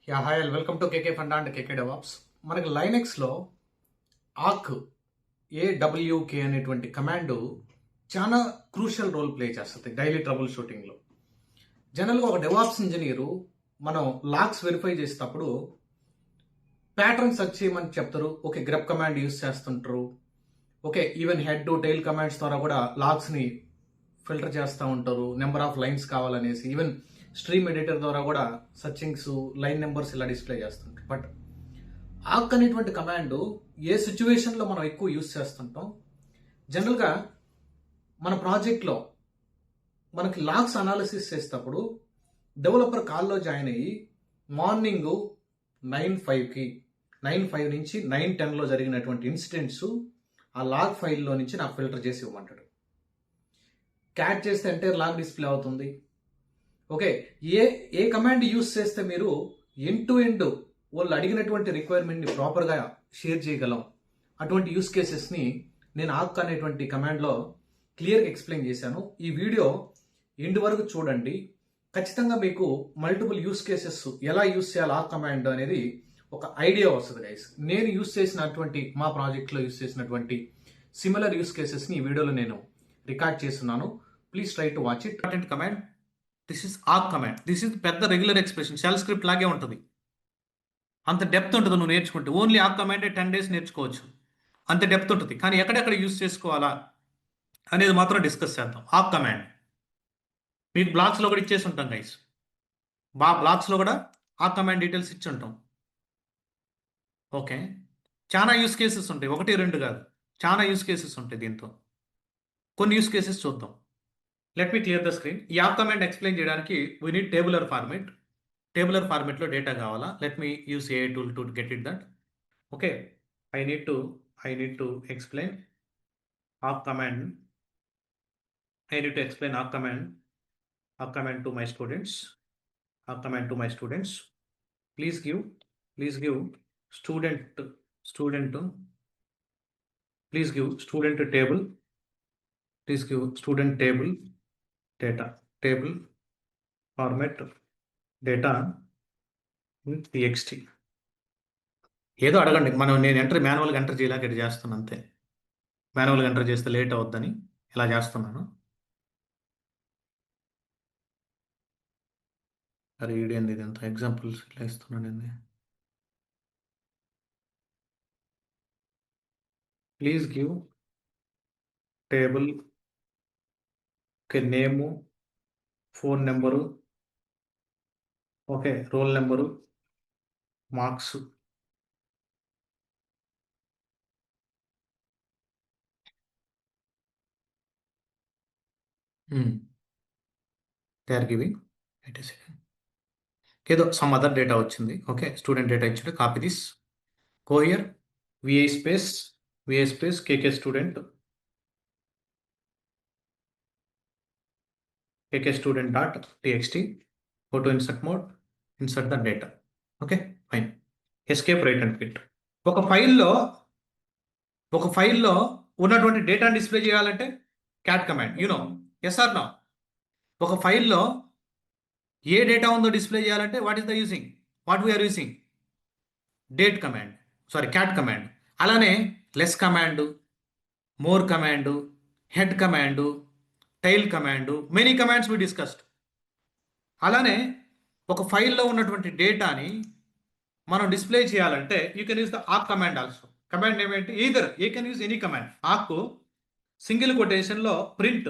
Hi and welcome to KK funda and KK DevOps. మనకి లైనెక్స్లో awk AWK అనేటువంటి command చాలా క్రూషియల్ రోల్ ప్లే చేస్తుంది డైలీ ట్రబుల్ షూటింగ్లో. జనరల్గా ఒక డెవాప్స్ ఇంజనీరు మనం లాగ్స్ వెరిఫై చేసేటప్పుడు ప్యాటర్న్ సెర్చ్ చేయమని చెప్తారు. ఓకే, గ్రెప్ కమాండ్ యూస్ చేస్తుంటారు. Okay, even head to tail commands ద్వారా కూడా లాగ్స్ని ఫిల్టర్ చేస్తూ ఉంటారు. నెంబర్ ఆఫ్ లైన్స్ కావాలనేసి ఈవెన్ స్ట్రీమ్ ఎడిటర్ ద్వారా కూడా సర్చింగ్స్, లైన్ నెంబర్స్ ఇలా డిస్ప్లే చేస్తుంటారు. బట్ ఆక్ అనేటువంటి కమాండ్ ఏ సిచ్యువేషన్లో మనం ఎక్కువ యూస్ చేస్తుంటాం? జనరల్గా మన ప్రాజెక్ట్లో మనకి లాగ్స్ అనాలిసిస్ చేసేటప్పుడు డెవలపర్ కాల్లో జాయిన్ అయ్యి మార్నింగ్ 9:05కి 9:05 నుంచి 9:10లో జరిగినటువంటి ఇన్సిడెంట్స్ ఆ లాగ్ ఫైల్లో నుంచి నాకు ఫిల్టర్ చేసి ఇవ్వమంటాడు. క్యాట్ చేస్తే ఎంటైర్ లాగ్ డిస్ప్లే అవుతుంది. ఓకే, ఏ కమాండ్ యూస్ చేస్తే మీరు ఎండ్ టు ఎండ్ వాళ్ళు అడిగినటువంటి రిక్వైర్మెంట్ని ప్రాపర్గా షేర్ చేయగలం, అటువంటి యూస్ కేసెస్ని నేను ఆక్ అనేటువంటి కమాండ్లో క్లియర్గా ఎక్స్ప్లెయిన్ చేశాను. ఈ వీడియో ఎండ్ వరకు చూడండి. ఖచ్చితంగా మీకు మల్టిపుల్ యూస్ కేసెస్ ఎలా యూస్ చేయాలి ఆక్ కమాండ్ అనేది ఒక ఐడియా వస్తుంది గైస్. నేను యూస్ చేసినటువంటి మా ప్రాజెక్ట్లో యూస్ చేసినటువంటి సిమిలర్ యూస్ కేసెస్ని ఈ వీడియోలో నేను రికార్డ్ చేస్తున్నాను. Please try to watch it. Command, this is ఆక్ కమాండ్. దిస్ ఇస్ పెద్ద రెగ్యులర్ ఎక్స్ప్రెషన్, షెల్ స్క్రిప్ట్ లాగే ఉంటుంది. అంత డెప్త్ ఉంటుంది నువ్వు నేర్చుకుంటే. ఓన్లీ ఆక్ కమాండ్ 10 days నేర్చుకోవచ్చు, అంత డెప్త్ ఉంటుంది. కానీ ఎక్కడెక్కడ యూస్ చేసుకోవాలా అనేది మాత్రం డిస్కస్ చేద్దాం. ఆక్ కమాండ్ మీకు బ్లాగ్స్లో కూడా ఇచ్చేసి ఉంటాం గైస్. బ్లాగ్స్లో కూడా ఆక్ కమాండ్ డీటెయిల్స్ ఇచ్చి ఉంటాం. ఓకే, చాలా యూస్ కేసెస్ ఉంటాయి, 1-2 కాదు, చాలా యూస్ కేసెస్ ఉంటాయి దీంతో. కొన్ని యూస్ కేసెస్ చూద్దాం. Let me clear the screen. ఈ ఆక్ కమాండ్ ఎక్స్ప్లెయిన్ చేయడానికి we need tabular format. Tabular ఫార్మేట్లో డేటా కావాలా. Let me use AI tool to get it that. Okay, I need to explain awk command. I need to explain ఆక్ command to my students. Arc command to my students. Please give student. Please give student table. Please give student table data. Table format data in txt. ఏదో అడగండి. నేను మాన్యువల్గా enter చేయలేక ఇది చేస్తాను అంతే. మాన్యువల్గా ఎంటర్ చేస్తే లేట్ అవుద్దని ఇలా చేస్తున్నాను. అరే ఇదేంది, ఇదంతా ఎగ్జాంపుల్స్ ఇట్లా ఇస్తున్నానండి. Please give table, okay, name, phone number, okay, roll number, marks. They are giving ఏదో సమ్ అదర్ డేటా వచ్చింది. ఓకే, స్టూడెంట్ డేటా ఇచ్చాడు. Copy this, go here, vi space KK student dot txt, go to insert mode, insert the data. Okay, fine. Escape right and quit. ఒక ఫైల్లో ఉన్నటువంటి డేటాను display చేయాలంటే cat command, yes or no. ఒక ఫైల్లో ఏ data ఉందో డిస్ప్లే చేయాలంటే what we are using cat command. అలానే less command, more command, head command, tail command, many commands we discussed. అలానే ఒక ఫైల్లో ఉన్నటువంటి డేటాని మనం డిస్ప్లే చేయాలంటే you can use the awk command also. Command ఏమేంటి? Either you can use any command. Awk single కొటేషన్లో print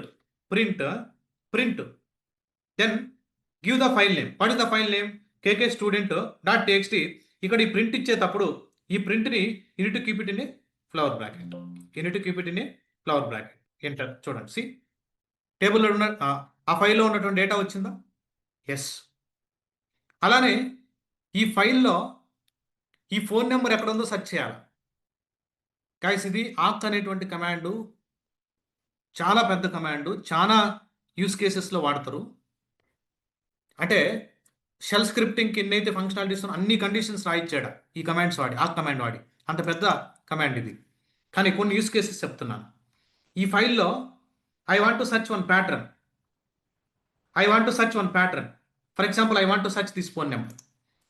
then give the file name. What is the file name? K K student dot TXT. ఇక్కడ ఈ print ఇచ్చేటప్పుడు ఈ ప్రింట్ని you need to keep it in A flower bracket. Enter. చూడండి, C టేబుల్లో ఉన్న ఆ ఫైల్లో ఉన్నటువంటి డేటా వచ్చిందా? ఎస్. అలానే ఈ ఫైల్లో ఈ ఫోన్ నెంబర్ ఎక్కడ ఉందో సెర్చ్ చేయాలి. గైస్, ఇది ఆక్ అనేటువంటి కమాండు చాలా పెద్ద కమాండు, చాలా యూస్ కేసెస్లో వాడతారు. అంటే షెల్ స్క్రిప్టింగ్కి ఎన్నైతే ఫంక్షనాలిటీస్ అన్ని కండిషన్స్ రాయిచ్చాడు ఈ కమాండ్స్ వాడి, ఆక్ కమాండ్ వాడి. అంత పెద్ద కమాండ్ ఇది. కానీ కొన్ని యూస్ కేసెస్ చెప్తున్నాను. ఈ ఫైల్లో I want to search one pattern. For example, I want to search this phone number.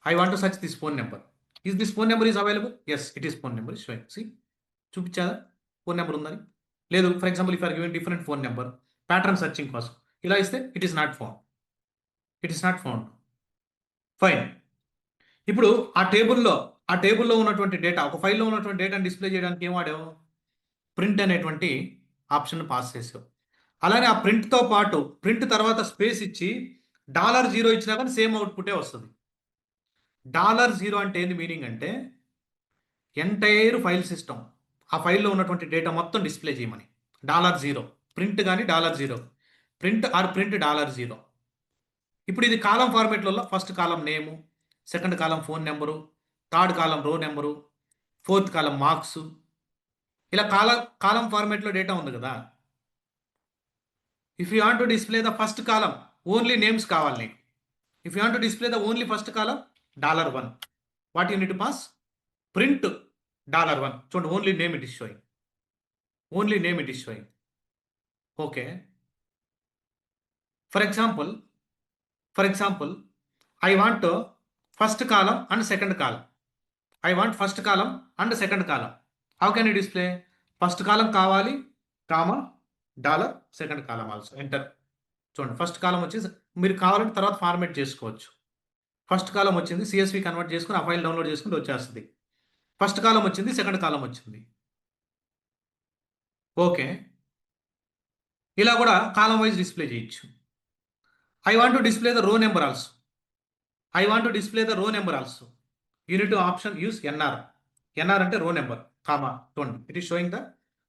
I want to search this phone number. Is this phone number is available? Yes, it is phone number is showing. See, చూపించాదా phone number ఉందని? లేదు, for example if are given different phone number pattern searching కోసం ఇలా ఇస్తే it is not found. It is not found. Fine. ఇప్పుడు ఆ టేబుల్లో ఉన్నటువంటి డేటా, ఒక ఫైల్లో ఉన్నటువంటి డేటాను డిస్ప్లే చేయడానికి ఏం వాడావు? ప్రింట్ అనేటువంటి ఆప్షన్ పాస్ చేసావు. అలానే ఆ ప్రింట్తో పాటు ప్రింట్ తర్వాత స్పేస్ ఇచ్చి $0 ఇచ్చినా కానీ సేమ్ అవుట్పుటే వస్తుంది. $0 అంటే ఏంది మీనింగ్ అంటే ఎంటైర్ ఫైల్ సిస్టమ్, ఆ ఫైల్లో ఉన్నటువంటి డేటా మొత్తం డిస్ప్లే చేయమని. $0 ప్రింట్ కానీ $0 ప్రింట్ ఆర్ ప్రింట్ $0. ఇప్పుడు ఇది కాలం ఫార్మేట్లలో first column name, second column phone number, third column row number, fourth కాలం మార్క్స్, ఇలా కాలం ఫార్మేట్లో డేటా ఉంది కదా. If you want to display the first column only names కావాలి నీకు. If you want to display the only first column $1, what you need to pass? Print $1. చూడండి, only name it is showing. Only name it is showing. Okay, for example I want first column and second column. I want first column and second column. How can you display? First కాలం కావాలి, comma $, second column also. Enter. చూడండి, first కాలం వచ్చి మీరు కావాలంటే తర్వాత format చేసుకోవచ్చు. First కాలం వచ్చింది, CSV convert చేసుకుని ఆ ఫైల్ డౌన్లోడ్ చేసుకుంటే వచ్చేస్తుంది. ఫస్ట్ కాలం వచ్చింది, సెకండ్ కాలం వచ్చింది. ఓకే, ఇలా కూడా కాలం వైజ్ డిస్ప్లే చేయొచ్చు. I want to display the row number also. You need to option use NR అంటే రో నెంబర్, కామా. చూడండి, it is showing the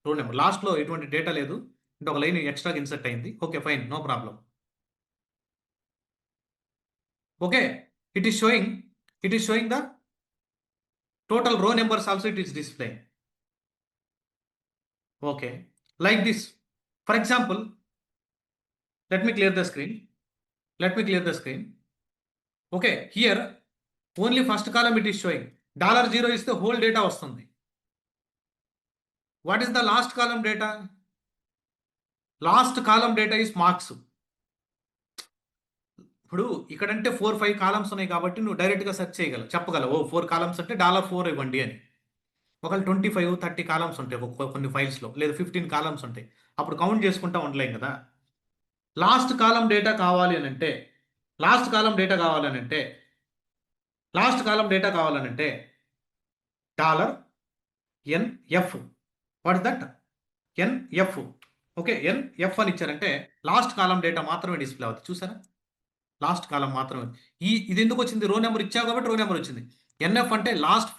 row number. లాస్ట్లో ఎటువంటి డేటా లేదు, అంటే ఒక లైన్ ఎక్స్ట్రాగా ఇన్సర్ట్ అయింది. Okay, fine, no problem. Okay, it is showing the total row numbers also it is displaying. Okay, like this. For example, let me clear the screen. Okay, here only first column it is showing. $0 is the whole data vastundi. What is the last column data? Last column data is marks. ఇప్పుడు ఇక్కడంటే 4-5 columns ఉన్నాయి కాబట్టి నువ్వు డైరెక్ట్గా search చేయగలవు, చెప్పగలవు 4 columns అంటే $4 ఇవ్వండి అని. ఒకవేళ 25-30 కాలమ్స్ ఉంటాయి కొన్ని ఫైల్స్లో, లేదా 15 కాలమ్స్ ఉంటాయి, అప్పుడు కౌంట్ చేసుకుంటా ఉండలేం కదా. లాస్ట్ కాలం డేటా కావాలి అని అంటే $NF. What is that? NF. Okay, NF అని ఇచ్చారంటే లాస్ట్ కాలం డేటా మాత్రమే డిస్ప్లే అవుతుంది. చూసారా, లాస్ట్ కాలం మాత్రమే. ఇది ఎందుకు వచ్చింది? రో నెంబర్ ఇచ్చావు కాబట్టి రో నెంబర్ వచ్చింది. ఎన్ఎఫ్ అంటే లాస్ట్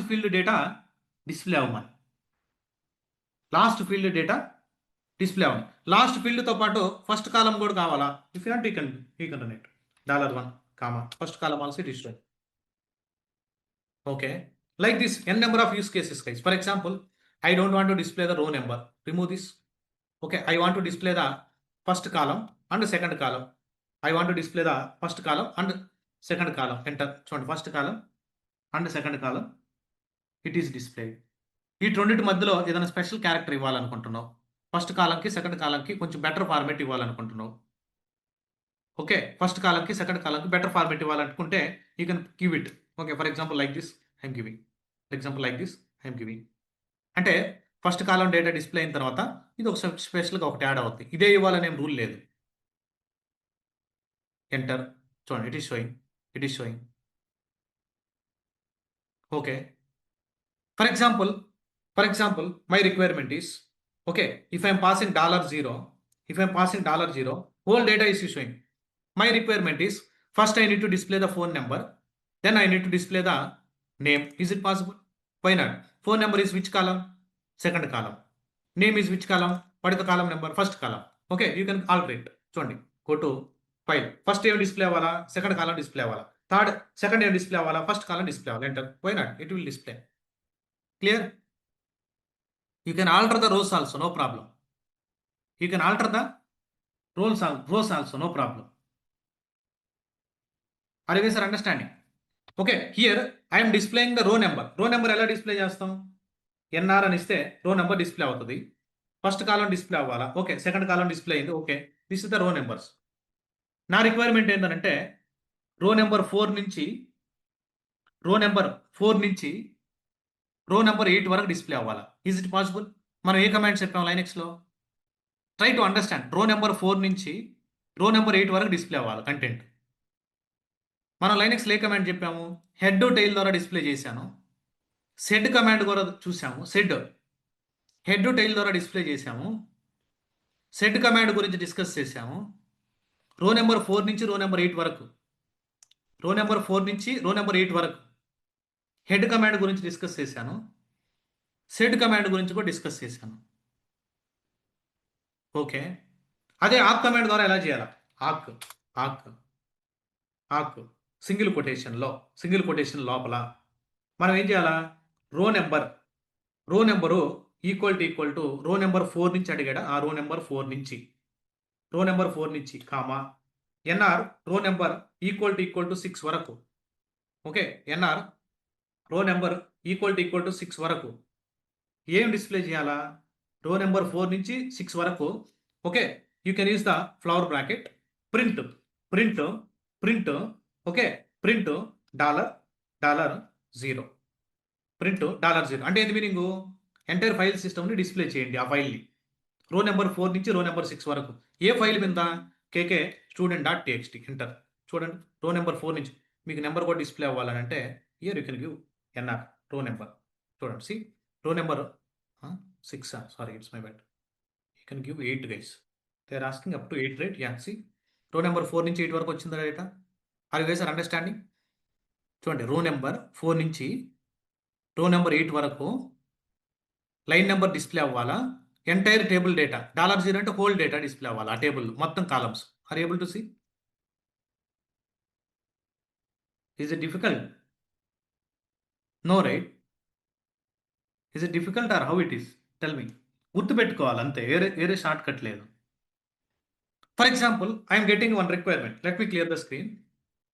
ఫీల్డ్ డేటా డిస్ప్లే అవ్వాలి. లాస్ట్ ఫీల్డ్తో పాటు ఫస్ట్ కాలం కూడా కావాలా? If you want you can run it. $1, comma first column also it is showing. Okay, like this n number of use cases, guys. For example, I don't want to display the row number. Remove this. Okay, I want to display the first column and second column. I want to display the first column and second column. Enter. చూడండి, first column and second column it is displayed. ఈ రెండింటి మధ్యలో ఏదైనా special character ఇవ్వాలనుకుంటున్నావు, first కాలంకి second కాలంకి కొంచెం better format ఇవ్వాలనుకుంటున్నావు. Okay, first కాలంకి second కాలంకి బెటర్ ఫార్మేట్ ఇవ్వాలనుకుంటే you can give it. Okay, for example like this I'm giving. అంటే ఫస్ట్ కాలం డేటా డిస్ప్లే అయిన తర్వాత ఇది ఒక స్పెషల్గా ఒకటి యాడ్ అవుతుంది. ఇదే ఇవ్వాలనే రూల్ లేదు. ఎంటర్. చూడండి, it is sowing. Okay, for example my requirement is, okay, if I'm passing $0, whole data is showing. My requirement is, first I need to display the phone number, then I need to display the name. Is it possible? Why not? Phone number is which column? Second column. Name is which column? What is the column number? First column. Okay, you can alterate. చూడండి, go to file. First ఏం display అవ్వాలా? Second column display అవ్వాలా? Second ఏం display అవ్వాలా? First కాలం display అవ్వాలి. Enter. Why not? It will display. Clear? You can alter the rows also, no problem. You can alter the rows also, no problem. Are you guys understanding? Okay, here I am displaying the row number. Row number ఎలా display చేస్తాం? NR అని ఇస్తే రో number display అవుతుంది. First కాలం display అవ్వాలా? Okay, second column display అయింది. Okay, this is the రో numbers. నా రిక్వైర్మెంట్ ఏంటంటే రో నెంబర్ 4 నుంచి రో నెంబర్ 4 నుంచి రో నెంబర్ 8 వరకు డిస్ప్లే అవ్వాలా? Is it possible? మనం ఏ కమాండ్ చెప్పాం లైనెక్స్లో? Try to understand. Row number 4 నుంచి రో నెంబర్ 8 వరకు డిస్ప్లే అవ్వాలి కంటెంట్. మనం లైనెక్స్లో ఏ కమాండ్ చెప్పాము? హెడ్ టైల్ ద్వారా డిస్ప్లే చేశాను. సెడ్ కమాండ్ కూడా చూసాము. హెడ్ టైల్ ద్వారా డిస్ప్లే చేశాము. సెడ్ కమాండ్ గురించి డిస్కస్ చేశాము. రో నెంబర్ 4 నుంచి రో నెంబర్ 8 వరకు రో నెంబర్ 4 నుంచి రో నెంబర్ 8 వరకు హెడ్ కమాండ్ గురించి డిస్కస్ చేశాను. సెడ్ కమాండ్ గురించి కూడా డిస్కస్ చేశాను. ఓకే, అదే ఆక్ కమాండ్ ద్వారా ఎలా చేయాలా? ఆక్ ఆక్ ఆక్ సింగిల్ కొటేషన్ లోపల మనం ఏం చేయాలా? Row number equal to row number 4 నుంచి అడిగాడా? ఆ రో నెంబర్ 4 నుంచి comma NR row number equal to 6 వరకు. Okay, NR row number equal to 6 వరకు ఏం డిస్ప్లే చేయాలా? రో నెంబర్ 4 నుంచి 6 వరకు. Okay, you can use the flower bracket. Print okay, print $0. Print $0 అంటే ఏంటి మీనింగ్? ఎంటైర్ ఫైల్ సిస్టమ్ని డిస్ప్లే చేయండి. ఆ ఫైల్ని రో నెంబర్ 4 నుంచి రో నెంబర్ 6 వరకు ఏ ఫైల్ మీద? కేకే student.txt ఎంటర్. చూడండి, రో నెంబర్ 4 నుంచి మీకు నెంబర్ కూడా డిస్ప్లే అవ్వాలని అంటే here you can give NR row number. చూడండి, see row number 6, sorry it's my bad. You can give 8 guys. They are asking up to 8, right? Yeah, see row number 4 నుంచి 8 వరకు వచ్చిందా data? Are you guys are understanding? చూడండి, row number 4 నుంచి row number 8 వరకు line number display అవ్వాలా? Entire table data $0 అంటే whole data display అవ్వాలి. ఆ టేబుల్ మొత్తం columns. Are able to see? Is it difficult? No, right? Is it difficult or how it is? Tell me. గుర్తుపెట్టుకోవాలి అంతే, వేరే short cut లేదు. For example, I'm getting one requirement. Let me clear the screen.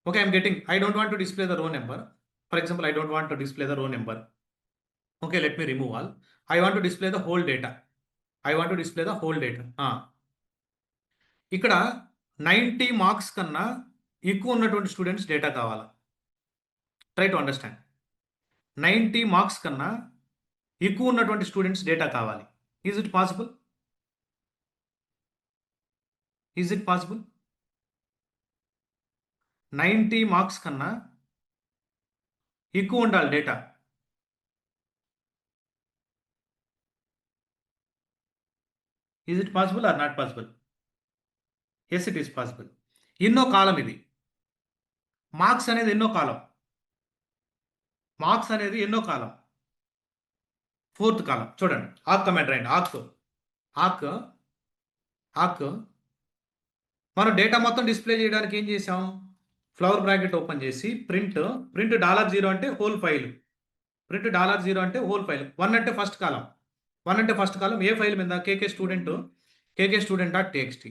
Okay, I don't want to display the row number. For example, I don't want to display the row number. Okay, let me remove all. I want to display the whole data. ఇక్కడ 90 marks కన్నా ఎక్కువ ఉన్నటువంటి students data కావాలా? Try to understand. 90 marks కన్నా ఎక్కువ ఉన్నటువంటి students data కావాలి. Is it possible? 90 marks కన్నా ఎక్కువ ఉండాలి data. Is it possible or not possible? Yes, it is possible. ఎన్నో కాలం ఇది. మార్క్స్ అనేది ఎన్నో కాలం. ఫోర్త్ కాలం. చూడండి, ఆక్ కమాండ్ రాయండి. ఆక్ మనం డేటా మొత్తం డిస్ప్లే చేయడానికి ఏం చేసాం? ఫ్లవర్ బ్రాకెట్ ఓపెన్ చేసి ప్రింట్ $0 అంటే హోల్ ఫైల్. ప్రింట్ $0 అంటే హోల్ ఫైల్. 1 అంటే ఫస్ట్ కాలం. ఏ ఫైల్ మీద? కేకే student.txt.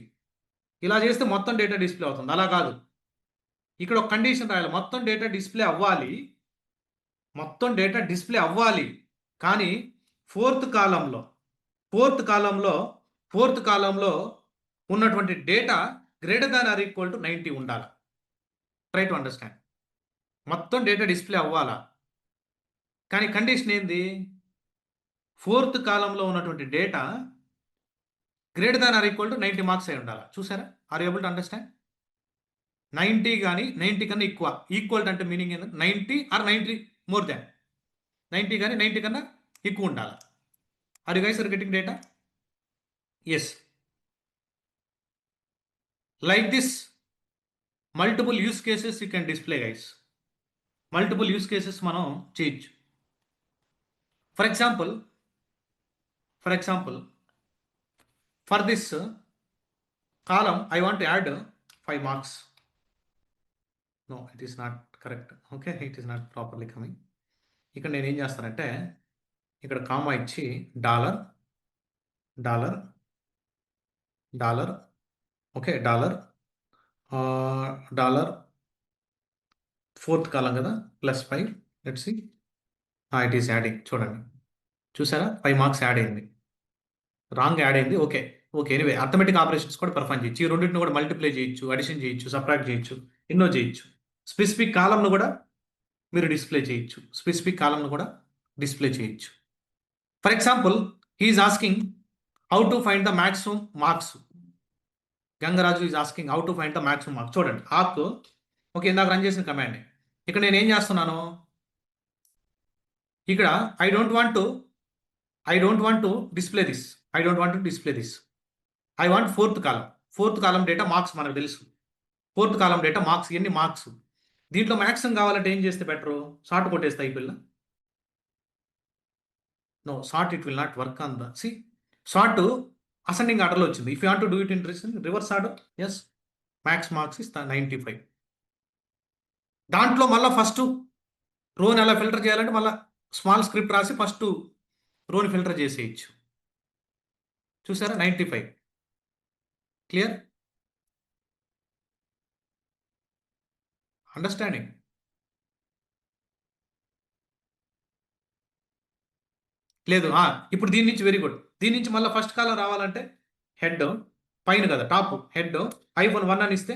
ఇలా చేస్తే మొత్తం డేటా డిస్ప్లే అవుతుంది. అలా కాదు, ఇక్కడ ఒక కండిషన్ రాయాలి. మొత్తం డేటా డిస్ప్లే అవ్వాలి. కానీ ఫోర్త్ కాలంలో ఉన్నటువంటి data greater than or equal to 90 ఉండాలి. Try to understand. మొత్తం డేటా డిస్ప్లే అవ్వాలా, కానీ కండిషన్ ఏంది? ఫోర్త్ కాలంలో ఉన్నటువంటి data greater than or equal to 90 marks అయి ఉండాలి. చూసారా? Are able to understand? 90 కానీ 90 కన్నా ఎక్కువ. ఈక్వల్ అంటే మీనింగ్ ఏంటంటే 90 ఆర్ 90 మోర్ దాన్. 90 కానీ 90 కన్నా ఎక్కువ ఉండాలి. Are you guys are getting data? Yes. Like this multiple use cases you can display guys. Multiple use cases మనం చేయొచ్చు. For example, for this column I want to add 5 marks. No, it is not correct. Okay, it is not properly coming. ఇక్కడ నేను ఏం చేస్తానంటే ఇక్కడ comma ఇచ్చి dollar okay, dollar fourth column కదా, +5. Let's see, it is adding. చూసారా? 5 marks add అయింది. Wrong add అయింది. ఓకే, ఎనివే అర్థమెటిక్ ఆపరేషన్స్ కూడా పర్ఫామ్ చేయొచ్చు. ఈ రెండింటిని కూడా మల్టిప్లై చేయొచ్చు, అడిషన్ చేయొచ్చు, సబ్ట్రాక్ట్ చేయొచ్చు, ఎన్నో చేయొచ్చు. స్పెసిఫిక్ కాలంను కూడా మీరు డిస్ప్లే చేయొచ్చు. స్పెసిఫిక్ కాలంను కూడా డిస్ప్లే చేయొచ్చు. For example he's asking how to find the maximum marks. Gangaraju is asking how to find the maximum marks. చూడండి ఆక్ ఓకే, ఇందాక రన్ చేసిన కమాండ్. ఇక్కడ నేను ఏం చేస్తున్నాను, ఇక్కడ I don't want to display this. I want fourth column data marks. మనకు తెలుసు ఫోర్త్ కాలం డేటా మార్క్స్, ఎన్ని మార్క్స్. దీంట్లో మ్యాక్సిమం కావాలంటే ఏం చేస్తే బెటరు, షార్ట్ కొట్టేస్తే అయిపోయినా. No sort, it will not work on the C. Sort ascending ఆర్డర్లో వచ్చింది. If you want to do it in reverse order, yes, max marks is 95. దాంట్లో మళ్ళీ ఫస్ట్ రోని ఎలా ఫిల్టర్ చేయాలంటే మళ్ళీ స్మాల్ స్క్రిప్ట్ రాసి ఫస్ట్ రోని ఫిల్టర్ చేసేయచ్చు. చూసారా, 95. Clear, understanding. లేదు, ఇప్పుడు దీని నుంచి వెరీ గుడ్. దీని నుంచి మళ్ళీ ఫస్ట్ కాలం రావాలంటే హెడ్ పైన కదా, టాప్ హెడ్ -1 అని ఇస్తే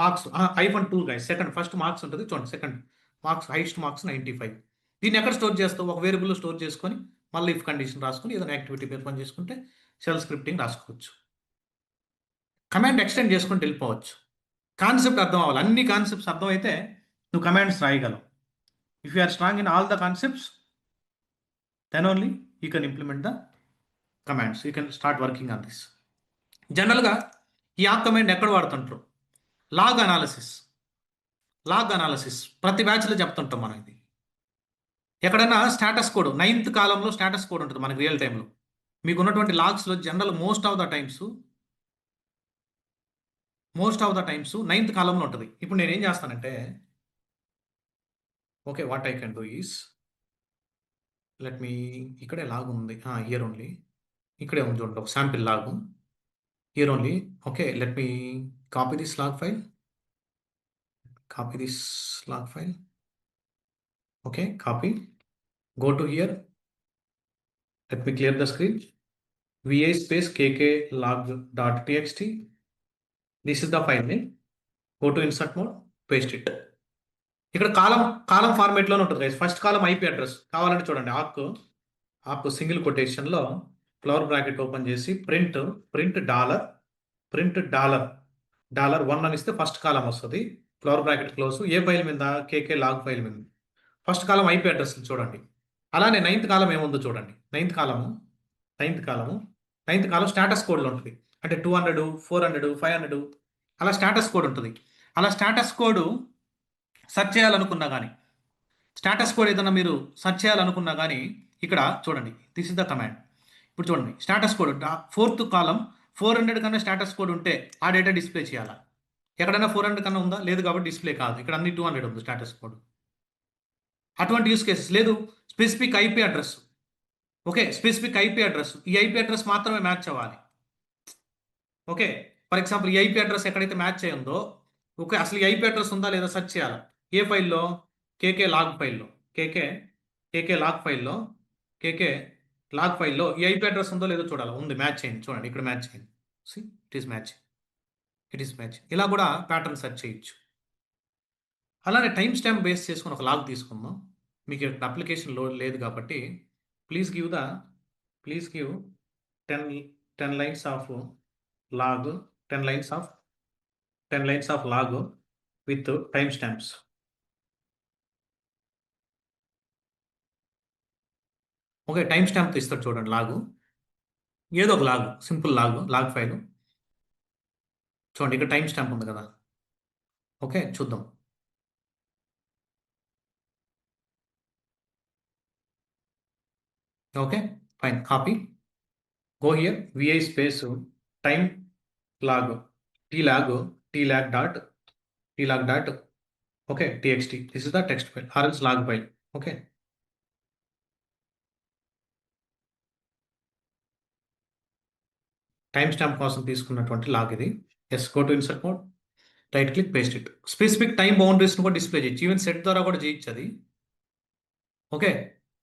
marks, -2 guys. Second first marks ఉంటుంది చూడండి, సెకండ్ మార్క్స్, హైయెస్ట్ మార్క్స్ 95. దీన్ని ఎక్కడ స్టోర్ చేస్తావు, ఒక వేరియబుల్ స్టోర్ చేసుకొని మళ్ళీ ఇఫ్ కండిషన్ రాసుకొని ఏదైనా యాక్టివిటీ పేరు పని చేసుకుంటే షెల్ స్క్రిప్టింగ్ రాసుకోవచ్చు. కమాండ్ ఎక్స్టెండ్ చేసుకుంటూ వెళ్ళిపోవచ్చు. కాన్సెప్ట్ అర్థం అవ్వాలి. అన్ని కాన్సెప్ట్స్ అర్థమైతే నువ్వు కమాండ్స్ రాయగలవు. If you are strong in all the concepts, then only you can implement the commands. You can start working on this. జనరల్గా ఈ ఆక్ కమాండ్ ఎక్కడ వాడుతుంటారు, లాగ్ అనాలిసిస్ ప్రతి బ్యాచ్లో చెప్తుంటాం మనం. ఇది ఎక్కడైనా స్టేటస్ కోడ్ 9th కాలంలో స్టేటస్ కోడ్ ఉంటుంది మనకి రియల్ టైంలో. మీకు ఉన్నటువంటి లాగ్స్లో general most of the times 9th కాలంలో ఉంటుంది. ఇప్పుడు నేను ఏం చేస్తానంటే, okay, what I can do is, let me, ఇక్కడే లాగ్ ఉంది, హియర్ ఓన్లీ, ఇక్కడే ఉంది చూడండి ఒక sample log, here only. Okay, let me copy this log file, okay, copy, go to here, let me clear the screen, vi space kklog.txt, this is the file name, go to insert mode, paste it. ఇక్కడ కాలం ఫార్మేట్లోనే ఉంటుంది. First column IP address కావాలంటే చూడండి, awk single కొటేషన్లో flower bracket open చేసి print dollar 1 అని ఇస్తే first column వస్తుంది. Flower bracket close. ఏ ఫైల్ మీద, కేకే లాగ్ ఫైల్ మీద. ఫస్ట్ కాలం ఐపీ అడ్రస్ చూడండి. అలానే 9th కాలం ఏముందో చూడండి. 9th కాలం స్టేటస్ కోడ్లో ఉంటుంది. అంటే 200, 400, 500 అలా స్టేటస్ కోడ్ ఉంటుంది. అలా స్టేటస్ కోడ్ సెర్చ్ చేయాలనుకున్నా కానీ, ఏదైనా మీరు సెర్చ్ చేయాలనుకున్నా కానీ ఇక్కడ చూడండి, దిస్ ఇస్ ద కమాండ్. ఇప్పుడు చూడండి, స్టేటస్ కోడ్ 4th కాలం 400 కన్నా స్టేటస్ కోడ్ ఉంటే ఆ డేటా డిస్ప్లే చేయాలా. ఎక్కడైనా 400 కన్నా ఉందా, లేదు కాబట్టి డిస్ప్లే కాదు. ఇక్కడ అన్ని 200 ఉంది స్టేటస్ కోడ్. అటువంటి యూస్ కేసెస్ లేదు. Specific IP address, okay, specific IP address, ఈ ఐపీ అడ్రస్ మాత్రమే మ్యాచ్ అవ్వాలి. ఓకే, ఫర్ ఎగ్జాంపుల్ ఈ ఐపీ అడ్రస్ ఎక్కడైతే మ్యాచ్ అయ్యిందో, ఓకే, అసలు ఈ ఐపీ అడ్రస్ ఉందా లేదా సెర్చ్ చేయాలి. ఏ ఫైల్లో, కేకే లాగ్ ఫైల్లో ఈ ఐపీ అడ్రస్ ఉందో లేదో చూడాలి. ఉంది, మ్యాచ్ అయింది చూడండి, ఇక్కడ మ్యాచ్ అయింది. See, it is match. ఇలా కూడా ప్యాటర్న్ సెర్చ్ చేయొచ్చు. అలానే టైం స్టాంప్ బేస్ చేసుకుని ఒక లాగ్ తీసుకుందాం. మీకు ఇక్కడ అప్లికేషన్ లోడ్ లేదు కాబట్టి please give 10 lines of log, 10 lines of log with time stamps. Okay, time stamp ఇస్తాడు చూడండి. లాగు ఏదో ఒక లాగ్, సింపుల్ లాగ్ ఫైల్ చూడండి. ఇక్కడ టైం స్టాంప్ ఉంది కదా. ఓకే, చూద్దాం. Okay, fine, copy, go here, vi space time log, tlag dot okay, txt, this is the text file or else log file. Okay, time stamp కోసం తీసుకున్నటువంటి log ఇది. Yes, go to insert mode, right click, paste it. Specific time బౌండరీస్ని కూడా display చేయొచ్చు. Even set ద్వారా కూడా చేయొచ్చు అది. Okay,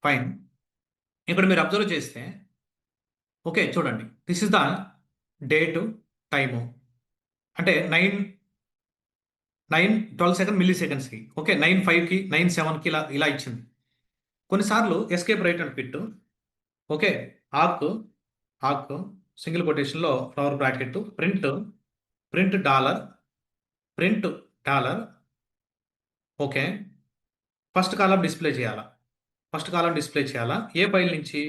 fine. ఇక్కడ మీరు అబ్జర్వ్ చేస్తే, ఓకే, చూడండి, this is the date, time. అంటే 9 12 సెకండ్ మిల్లీ సెకండ్స్కి. ఓకే, 9:05కి 9:07కి ఇలా ఇలా ఇచ్చింది. కొన్నిసార్లు escape right and quit. Okay, awk awk single కొటేషన్లో flower bracket print print dollar print dollar. Okay, first కాలం డిస్ప్లే చేయాలా, ఫస్ట్ కాలం డిస్ప్లే చేయాలా. ఏ ఫైల్ నుంచి?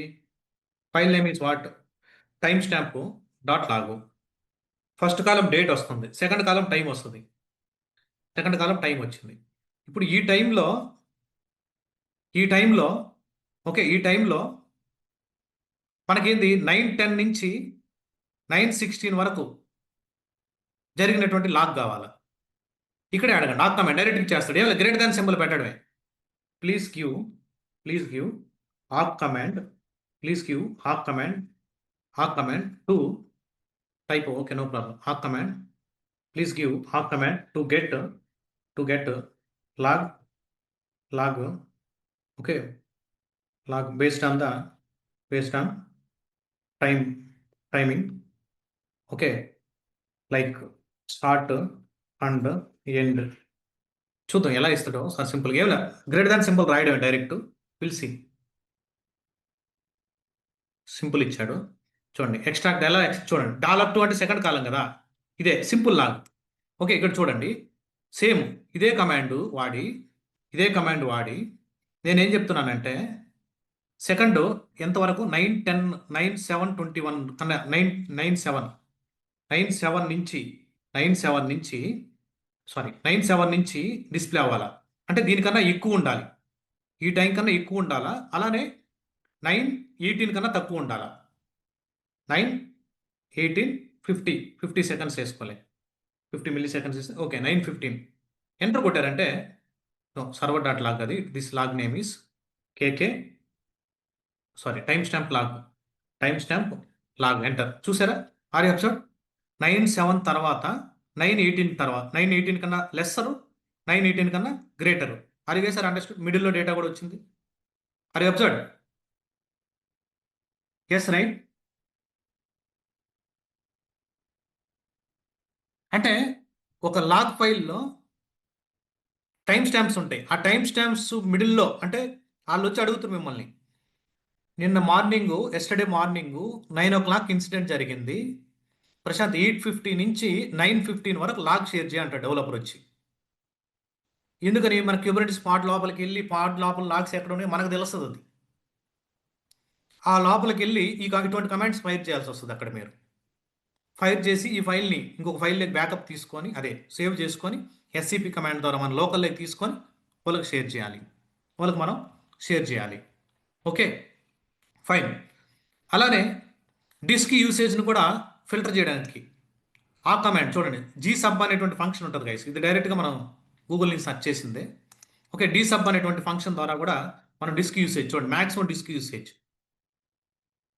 File name is what? Time stamp dot లాగు. ఫస్ట్ కాలం డేట్ వస్తుంది, సెకండ్ కాలం టైం వస్తుంది. Second column time వచ్చింది. ఇప్పుడు ఈ టైంలో ఓకే, ఈ టైంలో మనకేంది 9:10 నుంచి 9:16 వరకు జరిగినటువంటి లాగ్ కావాలా. ఇక్కడే అడగండి, లాగ్ కమాండ్ డైరెక్ట్ ఇచ్చేస్తాడు. ఏమైనా గ్రేటర్ దాన్ సింబల్ పెట్టడమే. Please give awk command, please give awk command to type. Okay, no problem. Awk command, please give awk command to get log. Okay, log based on timing. Okay, like start and end. చూద్దాం ఎలా ఇస్తాడో. Sir సింపుల్గా ఏమైనా greater than symbol రాయడం direct. Will see. Symbol ఇచ్చాడు చూడండి. Extract ఎలా చూడండి. $2 అంటే సెకండ్ కాలం కదా, ఇదే సింపుల్ లాగ్. ఓకే, ఇక్కడ చూడండి, సేమ్ ఇదే కమాండ్ వాడి నేనేం చెప్తున్నానంటే సెకండ్ ఎంతవరకు 9:10 9:7:21 కన్నా 9:7 నుంచి డిస్ప్లే అవ్వాలా. అంటే దీనికన్నా ఎక్కువ ఉండాలి, ఈ టైం కన్నా ఎక్కువ ఉండాలా. అలానే 9:18 కన్నా తక్కువ ఉండాలా. 9:18 50 సెకండ్స్ వేసుకోలే, 50 మిల్లీ సెకండ్స్ వేస్తే ఓకే. 9:15 ఎంటర్ కొట్టారంటే సర్వర్ డాట్ లాగ్, అది this log name is K K time stamp log. Enter. చూసారా? ఆర్ ఎపిసోడ్ 9:07 తర్వాత 9:18 కన్నా లెస్సరు, 9:18 కన్నా గ్రేటరు. అరిగే సార్ అండర్స్టూడ్. మిడిల్లో డేటా కూడా వచ్చింది. Are observe? Yes right. అంటే ఒక లాగ్ ఫైల్లో టైం స్టాంప్స్ ఉంటాయి. ఆ టైం స్టాంప్స్ మిడిల్లో అంటే వాళ్ళు వచ్చి అడుగుతారు మిమ్మల్ని, ఎస్టర్డే మార్నింగు 9 o'clock ఇన్సిడెంట్ జరిగింది ప్రశాంత్, 8:50 నుంచి 9:15 వరకు లాగ్ షేర్ చేయంటాడు డెవలపర్ వచ్చి. ఎందుకని? మన క్యూబర్నెటిస్ పాడ్ లోపలికి వెళ్ళి పాడ్ లోపల లాగ్స్ ఎక్కడ ఉన్నాయో మనకు తెలుస్తుంది. అది ఆ లోపలికి వెళ్ళి ఇటువంటి కమాండ్స్ ఫైర్ చేయాల్సి వస్తుంది. అక్కడ మీరు ఫైర్ చేసి ఈ ఫైల్ని ఇంకొక ఫైల్లోకి బ్యాకప్ తీసుకొని సేవ్ చేసుకొని ఎస్సిపి కమాండ్ ద్వారా మన లోకల్లోకి తీసుకొని వాళ్ళకి మనం షేర్ చేయాలి. Okay, fine. అలానే డిస్క్ యూసేజ్ను కూడా ఫిల్టర్ చేయడానికి ఆ కమాండ్ చూడండి, gsub అనేటువంటి ఫంక్షన్ ఉంటుంది గైస్. ఇది డైరెక్ట్గా మనం గూగుల్ నుంచి సెర్చ్ చేసిందే. ఓకే, gsub అనేటువంటి ఫంక్షన్ ద్వారా కూడా మనం డిస్క్ యూసేజ్ చూడండి, మ్యాక్సిమం డిస్క్ యూసేజ్.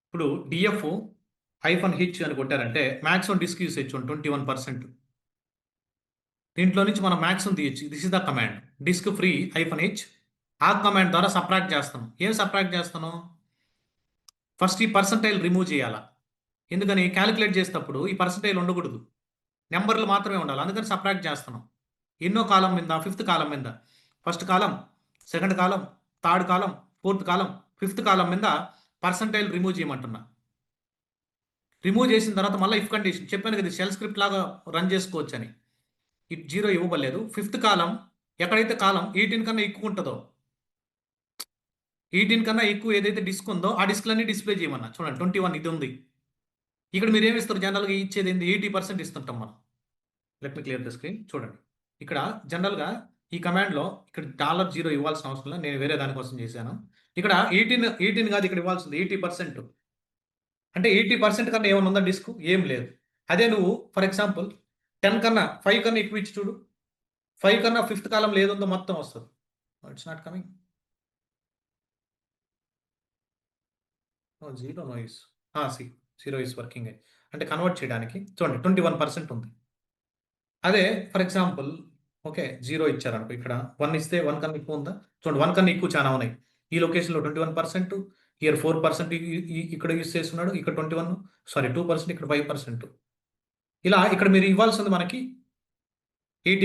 ఇప్పుడు df-h అని కొట్టారంటే మ్యాక్సిమం డిస్క్ యూసేజ్ చూడండి 21%. దీంట్లో నుంచి మనం మ్యాక్సిమం తీయచ్చు. This is the command disk free -h. ఆ కమాండ్ ద్వారా సబ్ట్రాక్ట్ చేస్తాను. ఏం సబ్ట్రాక్ట్ చేస్తాను? ఫస్ట్ ఈ పర్సంటైల్ రిమూవ్ చేయాలా. ఎందుకని? క్యాలిక్యులేట్ చేసేటప్పుడు ఈ పర్సంటైల్ ఉండకూడదు, నెంబర్లు మాత్రమే ఉండాలి. అందుకని సబ్ట్రాక్ట్ చేస్తున్నాం. ఎన్నో కాలం మీద? 5th కాలం మీద. ఫస్ట్ కాలం, సెకండ్ కాలం, థర్డ్ కాలం, 4th కాలం, 5th కాలం మీద పర్సంటైల్ రిమూవ్ చేయమంటున్నా. రిమూవ్ చేసిన తర్వాత మళ్ళీ ఇఫ్ కండిషన్ చెప్పాను కదా, షెల్ స్క్రిప్ట్ లాగా రన్ చేసుకోవచ్చు అని. ఇట్ 0 ఇవ్వబడలేదు. 5th కాలం ఎక్కడైతే కాలం 18 కన్నా ఎక్కువ ఉంటుందో, 18 కన్నా ఎక్కువ ఏదైతే డిస్క్ ఉందో ఆ డిస్క్లన్నీ డిస్ప్లే చేయమన్నా. చూడండి 21 ఇది ఉంది. ఇక్కడ మీరు ఏమి ఇస్తారు? జనరల్గా ఇచ్చేది ఏంది? 80% ఇస్తుంటాం మనం. Let me clear the screen. చూడండి, ఇక్కడ జనరల్గా ఈ కమాండ్లో ఇక్కడ $0 ఇవ్వాల్సిన అవసరం లేదు, నేను వేరే దానికోసం చేశాను. ఇక్కడ 18 కాదు, ఇక్కడ ఇవ్వాల్సింది 80%. అంటే 80% కన్నా ఏమైనా ఉందా డిస్క్? ఏం లేదు. అదే నువ్వు ఫర్ ఎగ్జాంపుల్ 5 కన్నా ఎక్కువ ఇచ్చి చూడు, 5 కన్నా 5th కాలం లేదుందో మొత్తం వస్తుంది. It's not coming. Zero is working. అంటే కన్వర్ట్ చేయడానికి చూడండి 21% ఉంది. అదే ఫర్ ఎగ్జాంపుల్ ఓకే 0 ఇచ్చారనుకో, ఇక్కడ 1 ఇస్తే 1 కన్నా ఎక్కువ ఉందా? చూడండి 1 కన్నా ఎక్కువ చాలా ఉన్నాయి. ఈ లొకేషన్లో 21%, ఇక్కడ 4% ఇక్కడ యూస్ చేస్తున్నాడు, ఇక్కడ 2%, ఇక్కడ 5%. ఇలా ఇక్కడ మీరు ఇవ్వాల్సింది మనకి 80%.